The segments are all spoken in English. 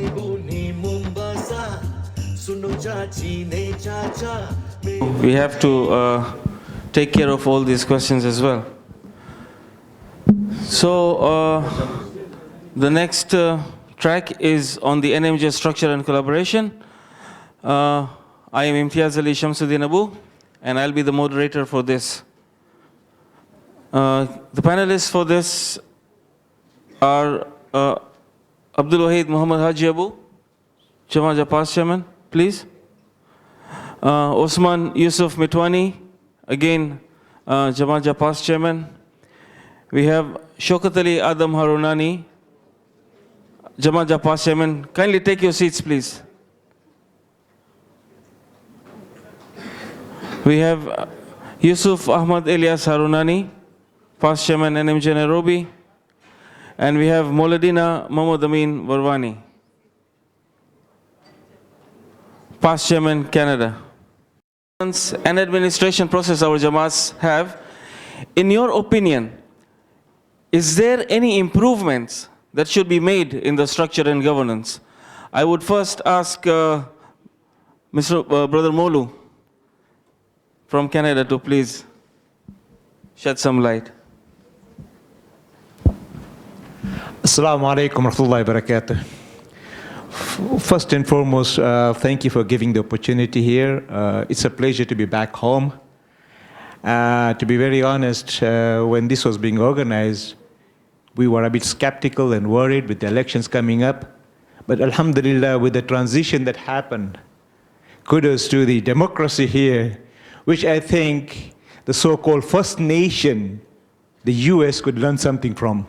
We have to take care of all these questions as well. So the next track is on the NMJ structure and collaboration. I am Imtiaz Ali Shamsuddin Abu, and I'll be the moderator for this. The panelists for this are Abdul Wahid Muhammad Haji Abu, Jamaja past chairman, please. Osman Yusuf Mitwani, again Jamaja past chairman. We have Shaukat Ali Adam Harunani, Jamaja past chairman. Kindly take your seats, please. We have Yusuf Ahmad Elias Harunani, past chairman NMJ Nairobi. And we have Mouladina Mahmoud Amin Warwani, past chairman Canada. And administration process our Jamaats have. In your opinion, is there any improvements that should be made in the structure and governance? I would first ask Brother Molu from Canada to please shed some light. Assalamu alaikum warahmatullahi wabarakatuh. First and foremost, thank you for giving the opportunity here. It's a pleasure to be back home. To be very honest, when this was being organized, we were a bit skeptical and worried with the elections coming up. But alhamdulillah, with the transition that happened, kudos to the democracy here, which I think the so-called First Nation, the US could learn something from.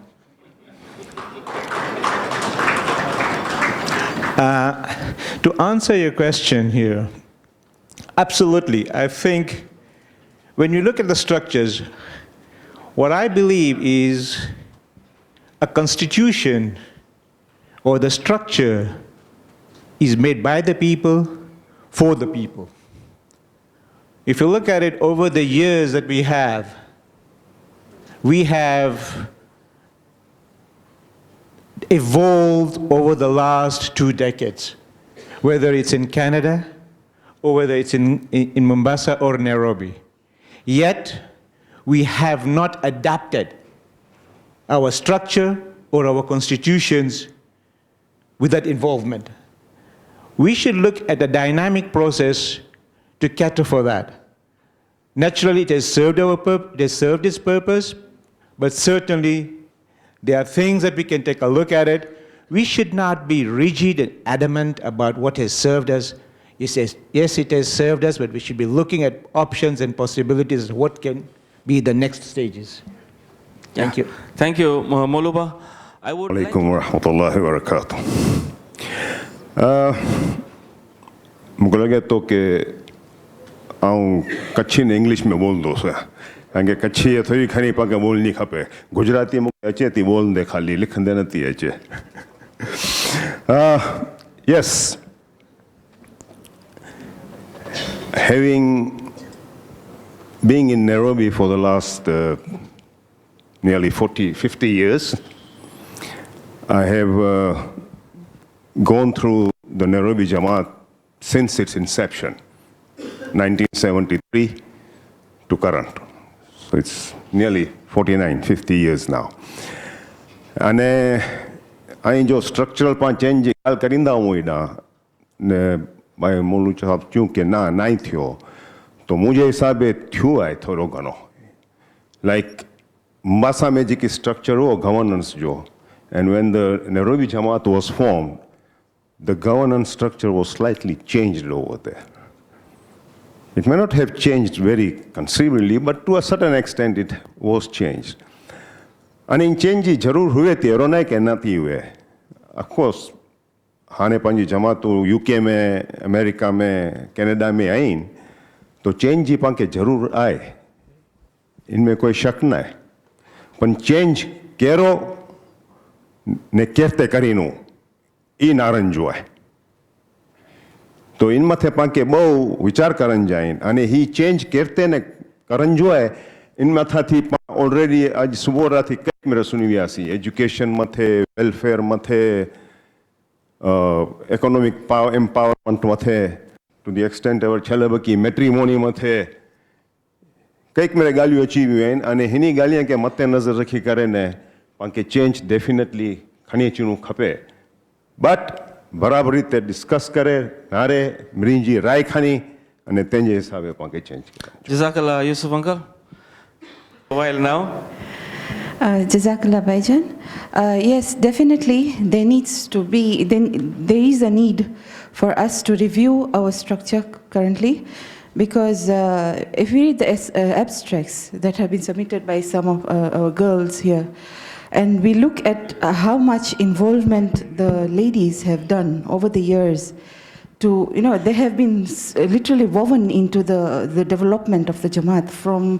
To answer your question here, absolutely. I think when you look at the structures, what I believe is a constitution or the structure is made by the people, for the people. If you look at it over the years that we have evolved over the last 2 decades, whether it's in Canada or whether it's in Mombasa or Nairobi. Yet, we have not adapted our structure or our constitutions with that involvement. We should look at a dynamic process to cater for that. Naturally, it has served its purpose, but certainly there are things that we can take a look at it. We should not be rigid and adamant about what has served us. It says, yes, it has served us, but we should be looking at options and possibilities of what can be the next stages. Thank you. Thank you, Moluba. I would like Alaikum wa rahmatullahi wa barakatuh. मुझे तो कि आऊँ कच्ची ने English में बोल दो sir अंगे कच्ची है थोड़ी खानी पाके बोलनी खपे गुजराती मुझे अच्छे ती बोल दे खाली लिखन देना ती अच्छे yes being in Nairobi for the last nearly 50 years I have gone through the Nairobi Jamaat since its inception 1973 to current. So it's nearly 50 years now. And I enjoy structural change al karinda huida ne by molu sahab kyunki na nahi thyo to mujhe hisabe thyo hai thoro gano like Mombasa mein ji ki structure ho governance jo and when the Nairobi Jamaat was formed the governance structure was slightly changed over there. It may not have changed very considerably, but to a certain extent it was changed. And in change, jarur huए थे, और नहीं कहना थी हुए. Of course, हाने पंजी जमा तो UK में, अमेरिका में, कनाडा में आईं, तो change ही पंके जरूर आए. इनमें कोई शक न है. पण change केरो ने कहते करीनो, ई नारंजो है. तो इन मथे पाके बहु विचार करन जाइन अने ही चेंज करते ने करन जो है इन मथा थी ऑलरेडी आज सुबह रात कई मेरे सुनी वियासी एजुकेशन मथे वेलफेयर मथे economic empowerment mathe, to the extent our chalabaki matrimony mathe, કંઈક મેરે ગાલીઓ અચીવ્યું હોય અને એની ગાલીਆਂ કે મતે નજર રખી કરે ને પણ કે ચેન્જ ડેફિનેટલી ખણી ચીણું ખપે બટ બરાબર રીતે ડિસ્કસ કરે નારે મ્રીંજી રાય ખાની અને તેંજે હિસાબે પણ કે ચેન્જ કરે Jazakallah, Yusuf uncle. While now, Jazakallah Baijan. Yes, definitely there needs to be, there is a need for us to review our structure currently, because if we read the abstracts that have been submitted by some of our girls here, and we look at how much involvement the ladies have done over the years to, they have been literally woven into the development of the Jamaat from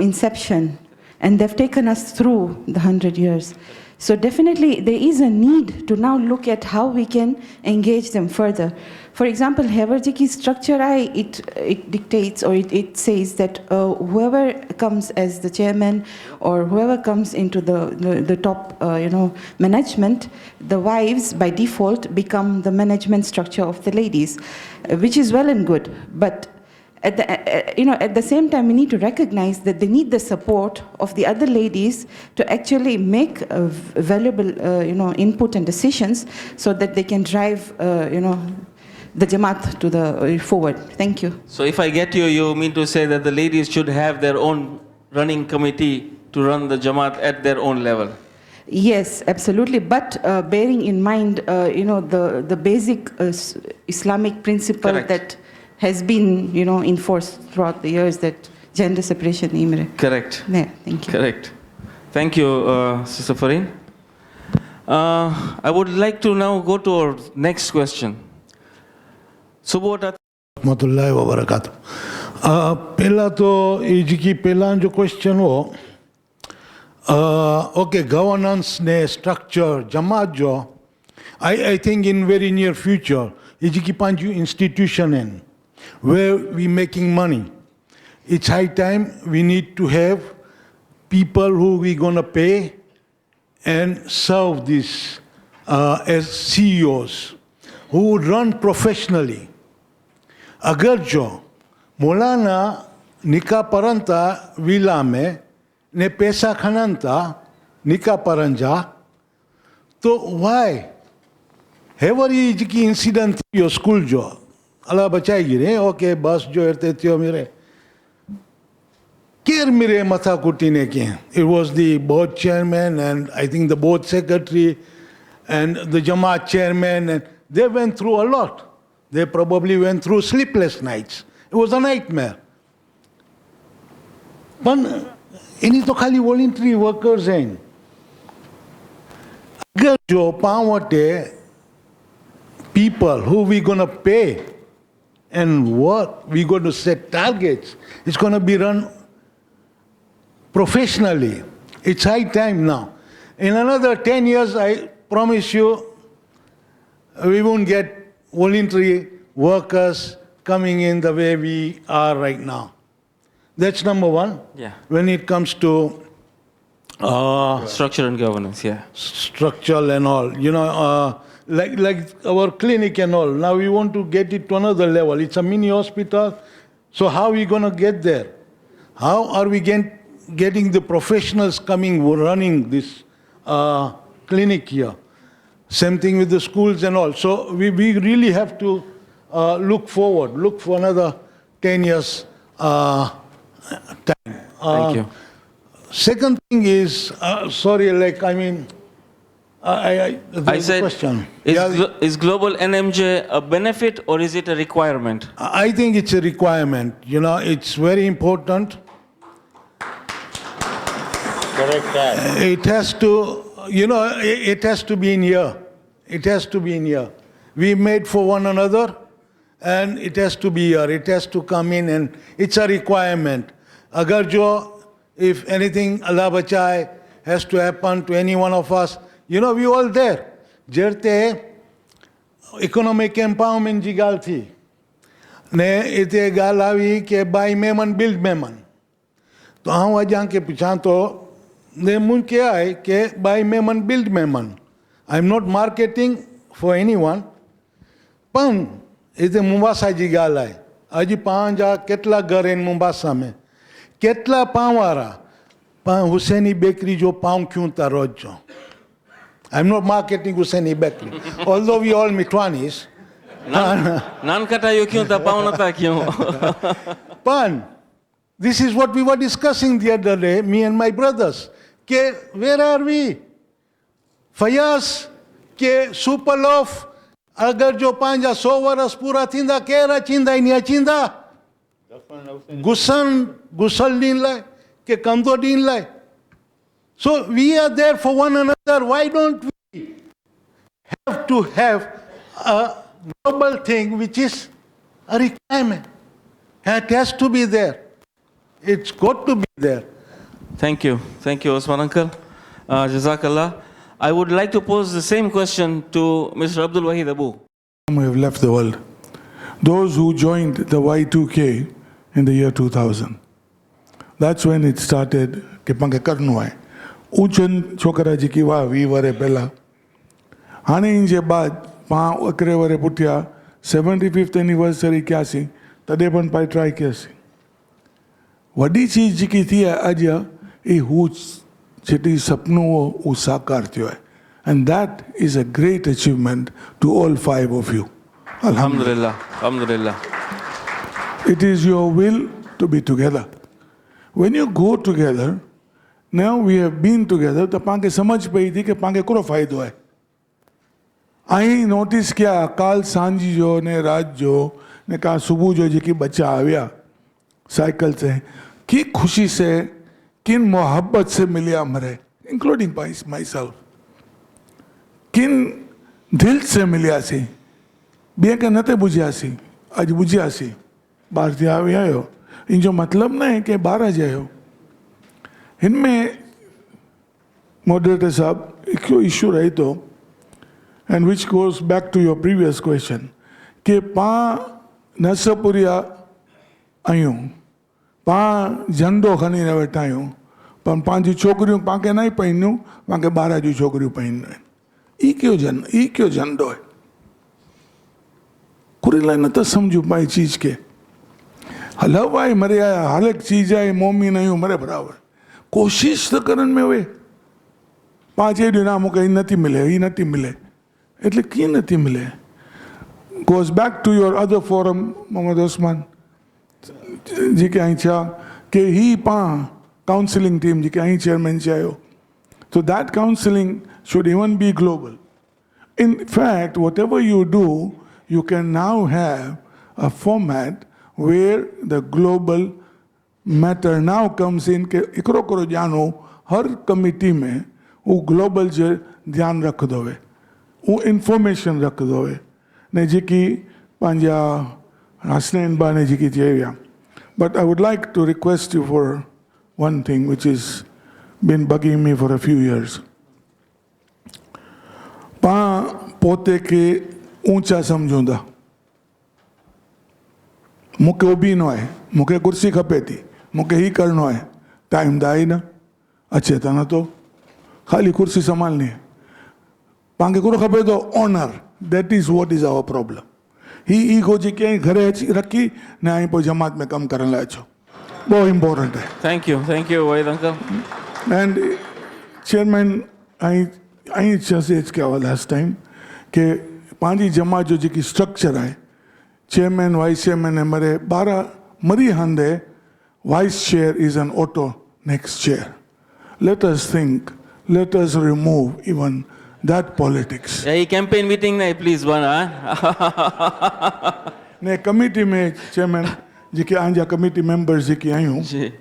inception. And they've taken us through the 100 years. So definitely there is a need to now look at how we can engage them further. For example, Heverjiki's structure, it dictates or it says that whoever comes as the chairman or whoever comes into the top management, the wives by default become the management structure of the ladies, which is well and good. But at the same time, we need to recognize that they need the support of the other ladies to actually make valuable, input and decisions so that they can drive, the Jamaat to the forward. Thank you. so if I get you, you mean to say that the ladies should have their own running committee to run the Jamaat at their own level? Yes, absolutely. But bearing in mind, the basic Islamic principle Correct. that has been, enforced throughout the years, that gender separation. Correct. Yeah, thank you. Correct. Thank you, Sister Fareen. I would like to now go to our next question. Subota. रहमतुल्लाहि व बरकातहू पहला तो ये जी की पहला जो question हो okay governance ने स्ट्रक्चर जमात जो I think in very near future ये जी की पांच इंस्टीट्यूशन हैं where we making money. It's high time we need to have people who we gonna pay and serve this as CEOs who would run professionally. अगर जो मौलाना निका परंता villa में ने पैसा खनंता निका परंजा तो why हेवरी जी इंसिडेंट यो स्कूल जो अल्लाह बचाएगी रे ओके बस जो इरते थियो मेरे केर मेरे मथा कुटी ने के it was the board chairman and I think the board secretary and the Jamaat chairman and they went through a lot. They probably went through sleepless nights. It was a nightmare. पण इन्हीं तो खाली voluntary workers हैं. अगर जो पावटे people who we gonna pay and what we going to set targets, it's going to be run professionally. It's high time now. In another 10 years, I promise you, we won't get voluntary workers coming in the way we are right now. That's number one. Yeah. When it comes to Structure and governance, yeah. structural and all, like our clinic and all. Now we want to get it to another level. It's a mini hospital. So how are we going to get there? How are we getting the professionals coming, running this clinic here? Same thing with the schools and all. So we really have to look forward, look for another 10 years time. Thank you. Second thing is, sorry, I said, question. is global NMJ a benefit or is it a requirement? I think it's a requirement. It's very important. Correct that. It has to, it has to be in here. It has to be in here. We made for one another, and it has to be here. It has to come in, and it's a requirement. Agar jo, if anything, Allah bachai, has to happen to any one of us, we all there. Jerte economic empowerment ji gal thi. Ne ite gal avi ke buy meman, build meman. तो हाँ वजह के पिछा तो ने मुझ के आए के buy meman, build meman. I'm not marketing for anyone. પણ એ જે મુંબાસાજી ॻाल्हि आहे अॼु पाण जा केतिरा घर आहिनि मुंबासा में केतिरा पाव वारा पाण हुसैनी बेकरी जो पाव खियूं था रोज़ जो. I'm not marketing Hussaini bakery, although we all Mitwanis. Nan kata yo kyun ta paun ta kyun. Pan, this is what we were discussing the other day, me and my brothers. Ke, where are we? Fayaz, ke super loaf, agar jo panja 100 varas pura thinda, kera chinda, inia chinda. Gusal din lai, ke kando din lai. So we are there for one another. Why don't we have to have a global thing which is a requirement? It has to be there. It's got to be there. Thank you. Thank you, Osman Uncle. Jazakallah. I would like to pose the same question to Mr. Abdul Wahid Abu. We have left the world. Those who joined the Y2K in the year 2000. That's when it started. Ke pange karnu hai. Uchan chokara ji ki wa 20 वरे पहला. हाणे इन जे बाद 5 वरे पुठिया 75th anniversary कयासीं तॾहिं पण पाई try कयासीं. वॾी चीज़ जेकी थी आहे अॼु ई हू जेकी सपनो हो उहो साकार थियो आहे. And that is a great achievement to all 5 of you. Alhamdulillah. Alhamdulillah. It is your will to be together. When you go together, now we have been together, तो पांके समझ पई थी कि पांके करो फ़ाइदो है. आई नोटिस किया काल सांझी जो ने रात जो ने का सुबह जो जेकी बच्चा आया साइकिल से की खुशी से किन मोहब्बत से मिलिया मरे इंक्लूडिंग माई सेल्फ किन दिल से मिलिया सी बे के नते बुझियासी अज बुझियासी बाहर थी आयो इन जो मतलब न है कि बाहर जायो. इनमें मॉडरेटर साहब एक इशू रही तो and which goes back to your previous question कि पा नसपुरिया आयूं पा झंडो खणी न वेठा आहियूं पर पंहिंजी छोकिरियूं पांखे न पाईंदियूं पांखे ॿार जूं छोकिरियूं पाईंदियूं आहिनि. ई कयो झंडो है. कुरी लाइ न त सम्झूं पाई चीज़ के हलव आहे मरे आया हर एक चीज़ आहे मोमी न आहियूं मरे बराबरि कोशिश त करनि में उहे पाण चई ॾियो न मूंखे हीअ नथी मिले हीअ नथी मिले એટલે कीअं नथी मिले. goes back to your other forum Mohammad Usman जेके आई छा कि ही पाण counselling team JK I chairman चयो. So that counseling should even be global. In fact, whatever you do, you can now have a format where the global matter now comes in के हिकिड़ो करो ॼाणो हर committee में वो global जो ध्यानु रखंदो हुए वो इंफॉर्मेशन रखंदो हुए ने जेकी पंहिंजा हसनैन बा ने जेकी चई विया. But I would like to request you for one thing which has been bugging me for a few years. पाण पोते खे ऊंचा सम्झूं था. मूंखे उबीनो आहे मूंखे कुर्सी खपे थी मूंखे ही करिणो आहे टाइम त आहे न अचे त नथो ख़ाली कुर्सी संभालनी है. पांखे कहिड़ो खपे थो honour. That is what is our problem. ही ईगो जेके आई घरे अची रखी न आई पोइ जमात में कमु करण लाइ अचो बहुत इम्पोर्टेंट है. Thank you, Wahid Uncle. And chairman, I just said last time कि पंहिंजी जमात जो जेकी स्ट्रक्चर आहे चेयरमैन वाइस चेयरमैन ऐं मरे 12 मरी हंधि vice chair is an auto next chair. Let us think, let us remove even that politics. Yeah, campaign meeting nahi please one ने कमिटी में चेयरमैन जेके आहिनि कमिटी मेंबर्स जेके आहियूं जी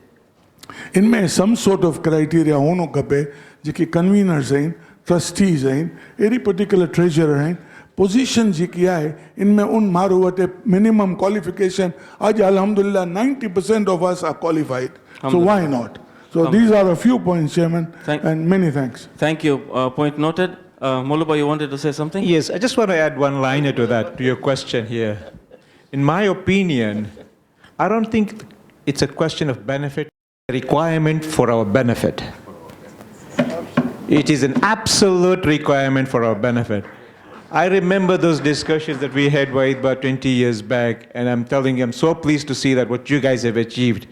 इनमें some sort of criteria होनो खपे जेके कन्वीनर्स आहिनि ट्रस्टीज़ आहिनि अहिड़ी पर्टिकुलर ट्रेजरर आहिनि पोजीशन जेकी आहे इनमें उन माण्हू वटि मिनिमम क्वालिफिकेशन अॼु अल्हम्दुलिल्लाह 90% of us are qualified. So why not? So these are a few points, Chairman, and many thanks. Thank you. Point noted. Moluba, you wanted to say something? Yes, I just want to add one liner to that, to your question here. In my opinion, I don't think it's a question of benefit, a requirement for our benefit. It is an absolute requirement for our benefit. I remember those discussions that we had, Wahid, about 20 years back, and I'm telling you, I'm so pleased to see that what you guys have achieved.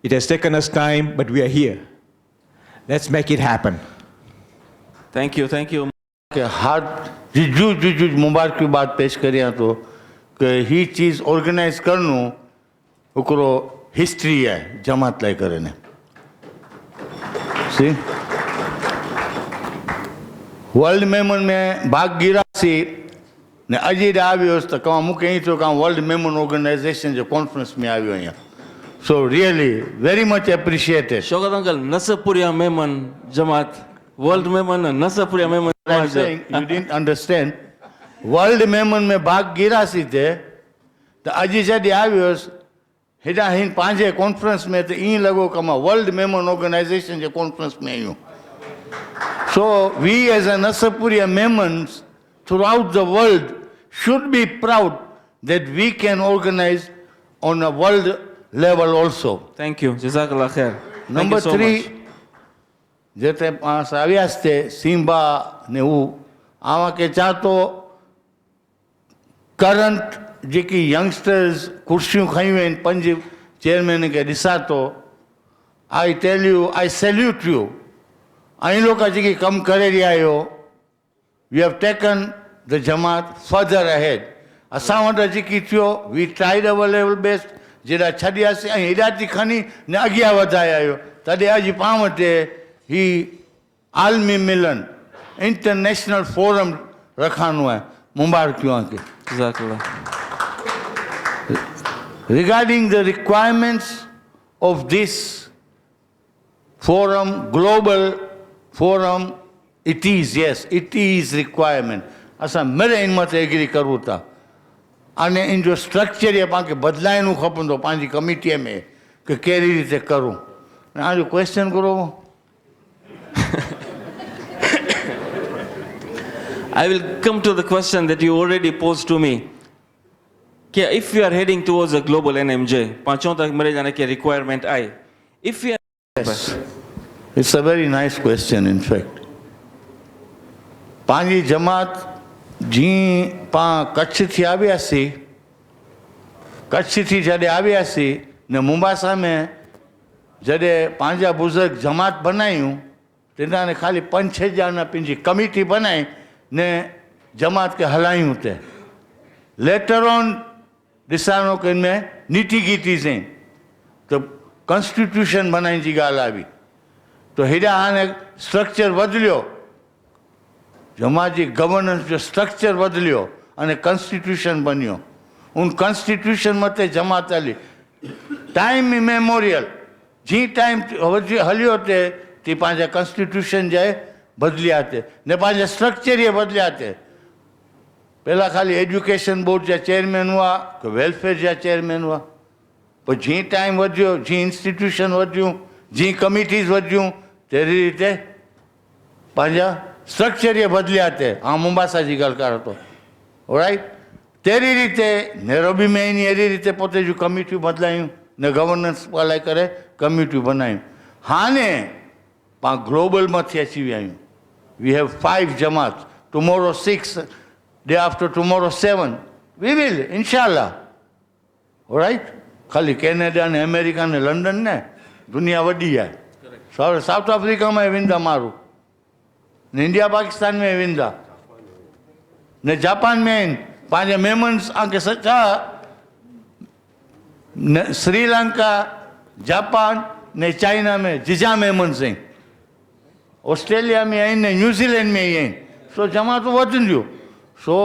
It has taken us time, but we are here. Let's make it happen. Thank you, thank you. कि हाथ जिजू मुबारक की बात पेश करिया तो कि ही चीज़ organise करनो उकरो हिस्ट्री है जमात लाइ करे ने सी वर्ल्ड मेमन में भाग गिरासी ने अजी आवियोस तो कमा मुके ही तो कम वर्ल्ड मेमन ऑर्गेनाइजेशन जो कॉन्फ्रेंस में आवियो यहाँ so really very much appreciated. Shaukat uncle, Nasapuriya Memon Jamaat, World Memon and Nasapuriya Memon. I'm saying you didn't understand. World Memon में भाग गिरा सी थे तो अजी जॾहिं आवियोस हेॾा हिन पंहिंजे कॉन्फ्रेंस में तो ईअं लॻो कि मां वर्ल्ड मेमन ऑर्गेनाइजेशन जे कॉन्फ्रेंस में आहियूं. So we as a Nasapuriya Memons throughout the world should be proud that we can organize on a world level also. Thank you. Jazakallah khair. Number Thank you so 3, much. જેતે pass આવ્યા છે Simba ને હું આવા કે ચાહતો current જેकी youngsters कुर्सियूं खयूं आहिनि 5 chairman खे ॾिसां थो I tell you I salute you ऐं लोग जेकी कमु करे रहिया आहियो वी हैव टेकन द जमात फर्दर अहेड असां वटि जेकी थियो we tried our level best जहिड़ा छॾियासीं ऐं हेॾा थी खणी ने अॻियां वधाया आहियो तॾहिं अॼु पाण वटि ही आलमी मिलन इंटरनेशनल फोरम रखानो आहे मुबारकियूं आंखे. Jazakallah. Regarding the requirements of this forum, global forum, it is, yes, it is requirement. असां मेरे इन मत एग्री करूं था अने इन जो स्ट्रक्चर ये पाण खे बदलाइणो खपंदो पंहिंजी कमिटीअ में कि कहिड़ी रीते करूं. हाणे जो क्वेश्चन करो. I will come to the question that you already posed to me. कि if we are heading towards a global NMJ, पांचों तक मेरे जाने की requirement I. If we are Yes, it's a very nice question in fact. पंहिंजी जमात जी पाण कच्छ थी आवियासीं कच्छ थी जॾहिं आवियासीं ने मुंबासा में जॾहिं पंहिंजा बुज़ुर्ग जमात बनायूं तिना ने ख़ाली 5-6 ॼणा पंहिंजी कमिटी बनाई ने जमात खे हलायूं ते लेटर ऑन ॾिसानो कि इनमें नीति गीटीज़ आहिनि त कॉन्स्टिट्यूशन बनाइण जी ॻाल्हि आई तो हेॾा हाणे स्ट्रक्चर बदिलियो जमात जी गवर्नेंस जो स्ट्रक्चर बदिलियो अने कॉन्स्टिट्यूशन बनियो उन कॉन्स्टिट्यूशन मथे जमात हली टाइम इमेमोरियल जी टाइम हलियो ते ती पंहिंजा कॉन्स्टिट्यूशन जे बदिलिया थे ने पंहिंजा स्ट्रक्चर ये बदिलिया थे. पहला खाली एजुकेशन बोर्ड जा चेयरमैन हुआ कि वेलफेयर जा चेयरमैन हुआ पोइ जी टाइम वधियो जी इंस्टीट्यूशन वधियूं जी कमिटीज़ वधियूं तहिड़ी रीते पंहिंजा स्ट्रक्चर ये बदिलिया थे. हाँ मुंबासा जी ॻाल्हि कयां थो राइट तहिड़ी रीते नेरोबी में इन अहिड़ी रीते पोते जूं कमिटियूं बदिलायूं ने गवर्नेंस ॻाल्हाए करे कमिटियूं बनायूं. हाणे पाण ग्लोबल मथे अची विया आहियूं. वी हैव 5 जमात tomorrow 6 day after tomorrow 7 we will इंशाल्लाह राइट. खाली कैनेडा ने अमेरिका ने लंडन ने दुनिया वॾी आहे. साउथ अफ्रीका में वेंदा माण्हू ने इंडिया पाकिस्तान में वेंदा ने जापान में आहिनि पंहिंजे मेमन्स आंखे सचा श्रीलंका जापान ने चाइना में जिजा मेमन्स आहिनि ऑस्ट्रेलिया में आहिनि ने न्यूज़ीलैंड में ई आहिनि. सो जमातूं वधंदियूं. सो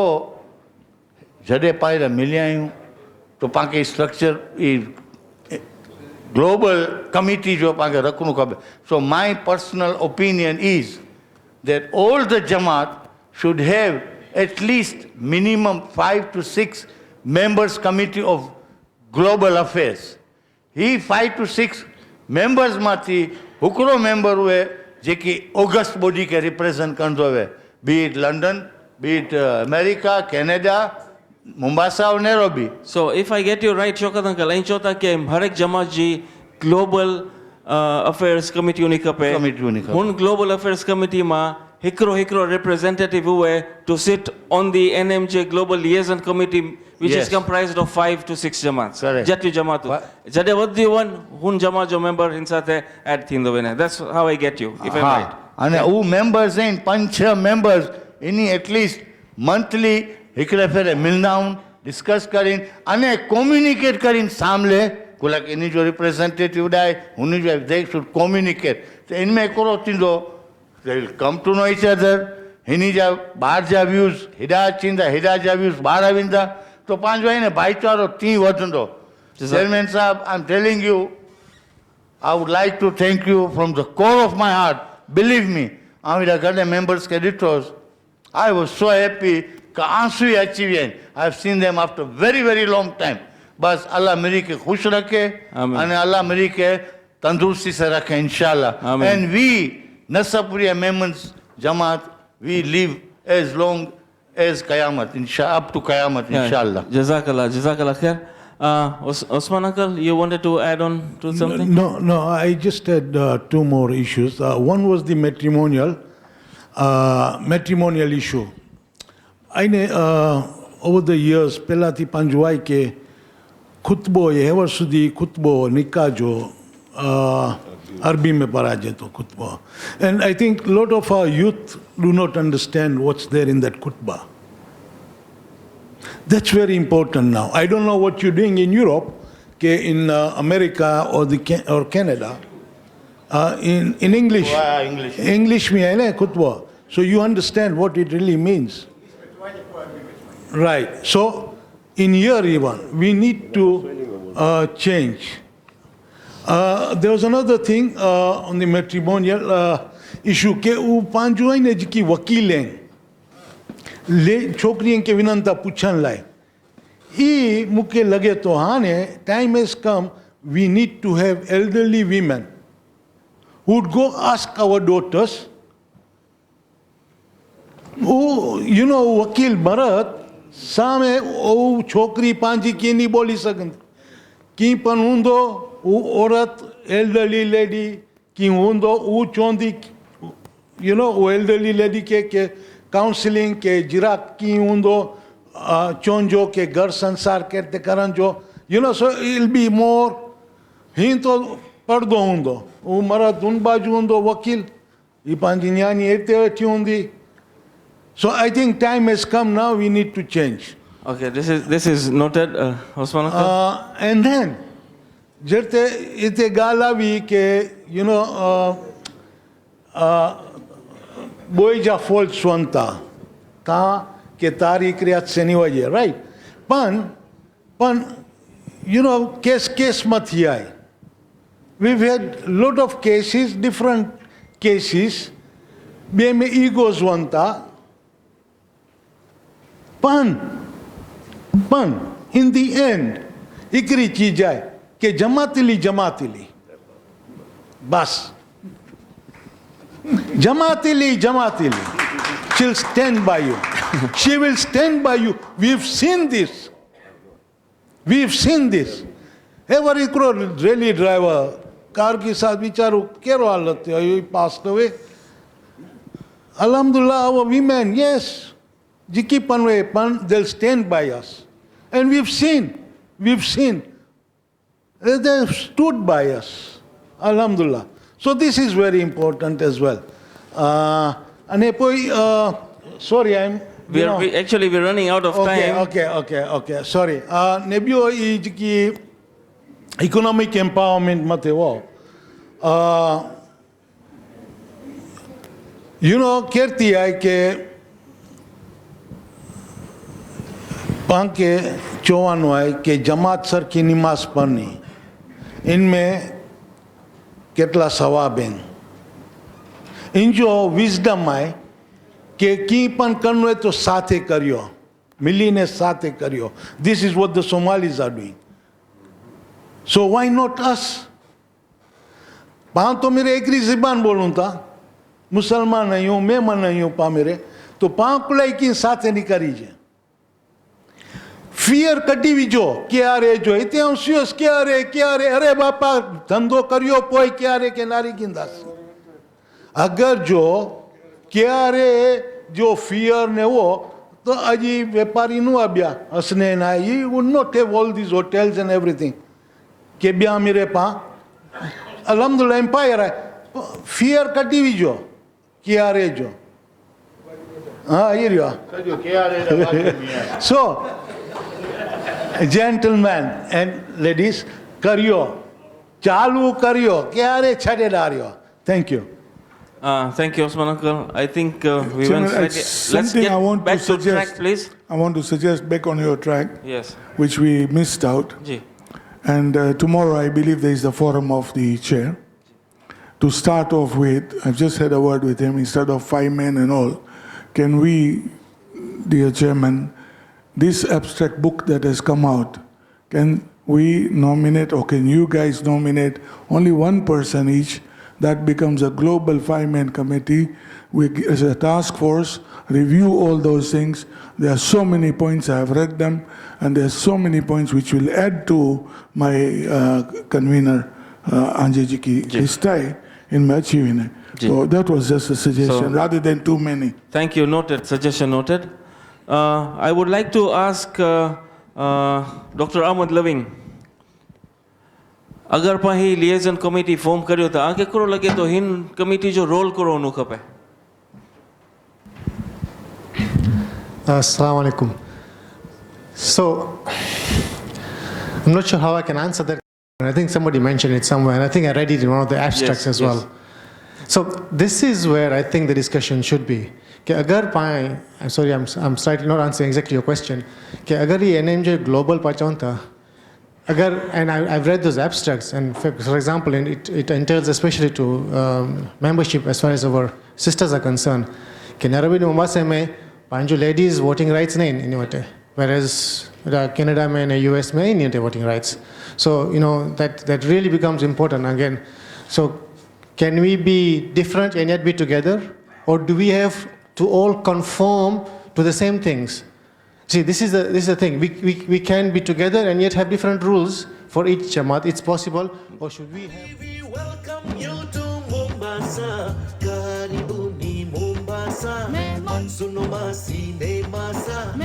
जॾहिं पाण मिलिया आहियूं तो पाण खे स्ट्रक्चर ग्लोबल कमिटी जो पाण खे रखणो खपे. So my personal opinion is that all the Jamaat should have at least minimum 5 to 6 members committee of global affairs. He 5 to 6 members माथी हिकिड़ो member हुए जेकी ऑगस्ट बॉडी खे रिप्रेजेंट कंदो हुए be it London, be it America, Canada, Mombasa or Nairobi. So if I get you right, Shaukat uncle, ऐं चओ था कि हर एक जमात जी global affairs committee हुनी खपे. Committee हुनी खपे. हुन global affairs committee मां hikro representative huwe to sit on the NMJ Global Liaison Committee, which Yes. is comprised of 5 to 6 jamats. Correct. Jatu jamatu. Jade waddi one hun jamajo member hinsate add thindo vene. That's how I get you, if I'm right. અને હું members આहिनि 5-6 members એની at least monthly हिकिड़े फेरे मिलंदा आहियूं discuss કરીને અને communicate કરીને સાંભળે કોલાક એની जो रिप्रेजेंटेटिव ॾाए हुन जो दे शुड कम्युनिकेट त इनमें हिकिड़ो थींदो they will come to know each other हिनी जा ॿाहिरि जा व्यूज़ हेॾा अचींदा हेॾा जा व्यूज़ ॿाहिरि वेंदा त पंहिंजो आहे न भाईचारो तीअं वधंदो चेयरमैन साहब I am telling you I would like to thank you from the core of my heart. Believe me, Amira गॾे members खे ॾिठोसि I was so happy कि आंसू ही अची विया आहिनि. I have seen them after very, very long time. बस अल्लाह मिरी खे ख़ुशि रखे Amen. अने अल्लाह मिरी खे तंदुरुस्ती सां रखे इंशाल्लाह. Amen. And we, Nasapuriya Memons Jamaat, we live as long as Qayamat, up to Qayamat, inshallah. Jazakallah, Jazakallah khair. Osman uncle, you wanted to add on to something? No, I just had two more issues. One was the matrimonial issue. I over the years, pelati panjwai ke khutbo ever sudi khutbo nikah jo Arabi mein para jato khutba. And I think a lot of our youth do not understand what's there in that khutbah. That's very important now. I don't know what you're doing in Europe, in America or Canada. In English, English में है ना खुतबा. So you understand what it really means. Right. So in here even we need to change. There was another thing on the matrimonial issue के वो पांचों ही ने जिकी वकील हैं ले छोकरियों के विनंता पूछन लाए ई मुके लगे तो हाँ ने time has come we need to have elderly women who would go ask our daughters who वकील मरद सामे ओ छोकरी पांची की नहीं बोली सकन की पन हुंदो वो औरत elderly lady की हुंदो वो चोंदी वो elderly lady के काउंसलिंग के जिराक की हुंदो चोंजो के घर संसार करते करन जो so it'll be more हिं तो पर्दो हुंदो वो मरद उन बाजू हुंदो वकील ये पांची न्यानी एते वेठी हुंदी. So I think time has come now, we need to change. Okay, this is noted, Osman uncle. And then, jerte ite galavi ke, boija fault swanta, ka ke tari kriyat se ni waje, right? Pan, case mat hai. We've had lot of cases, different cases, be me egos wanta. Pan, in the end, ikri चीज है कि जमातिली, बस, जमातिली, she'll stand by you. She will stand by you. We've seen this. Ever ikro rally driver, car के साथ बिचारो केरो हालत है, he passed away. Alhamdulillah, our women, yes. Jiki panwe they'll stand by us. And we've seen, they've stood by us. Alhamdulillah. So this is very important as well. Sorry, Actually, we're running out of time. Okay. Sorry. Nebio jiki economic empowerment mate wo. Kerti hai ke पांके चौवानो है कि जमात sir की नमाज पढ़नी इनमें केतला सवाब हैं इन जो wisdom है कि की पन करनो है तो साथे करियो मिली ने साथे करियो. This is what the Somalis are doing. So why not us? पां तो मेरे एक ज़बान बोलूँ था मुसलमान नहीं हूँ मैं मन नहीं हूँ पा मेरे तो पां कुलाई की साथे नहीं करीजे. फियर कटी विजो क्या रे जो इतने अंशियस क्या रे अरे बापा धंधो करियो पोई क्या रे के नारी गिंदास. अगर जो ક્યારે જો ફિયર ને એવો તો હજી વેપારી નું આવ્યા હસને ના I would not have all these hotels and everything કે બ્યા મીરે પા અલહમદુલિલ્લાહ એમ્પાયર ફિયર કટી વીજો ક્યારે જો હા એ રહ્યો સો જેન્ટલમેન એન્ડ લેડીઝ કર્યો ચાલુ કર્યો ક્યારે છડેડાર્યો thank you Thank you, Osman Uncle. I think we Chairman, went slightly. Let's something get I want back to to suggest. track, please. I want to suggest back on your track, Yes. which we missed out. Ji. And tomorrow, I believe there is the forum of the chair. To start off with, I've just had a word with him. Instead of 5 men and all, can we, dear chairman, this abstract book that has come out, can we nominate or can you guys nominate only one person each? That becomes a global 5-man committee. We, as a task force, review all those things. There are so many points, I have read them, and there are so many points which will add to my convener, Anjejiki, his tie in my achieving it. Ji. So that was just a suggestion, So- rather than too many. Thank you. Noted. Suggestion noted. I would like to ask Dr. Ahmad Loving. अगर पाही लिएजन committee form करियो तो आगे करो लगे तो हिन committee जो रोल करो नु खपे Assalamu alaikum. So, I'm not sure how I can answer that. I think somebody mentioned it somewhere, and I think I read it in one of the abstracts Yes, as well. So, this is where I think the discussion should be. कि अगर पाए, I'm sorry, I'm slightly not answering exactly your question. कि अगर ये NMJ global पहुंचा था, अगर, and I've read those abstracts, and for example, it entails especially to membership as far as our sisters are concerned. कि Nairobi Mumbai में पांचों ladies voting rights नहीं इन वटे, whereas Canada में and US में नहीं होते voting rights. So you know that really becomes important again. So can we be different and yet be together, or do we have to all conform to the same things? See, this is the thing. We can be together and yet have different rules for each Jamaat. It's possible, or should we have? We welcome you to Mombasa, karibuni Mombasa, Suno Masine Masa.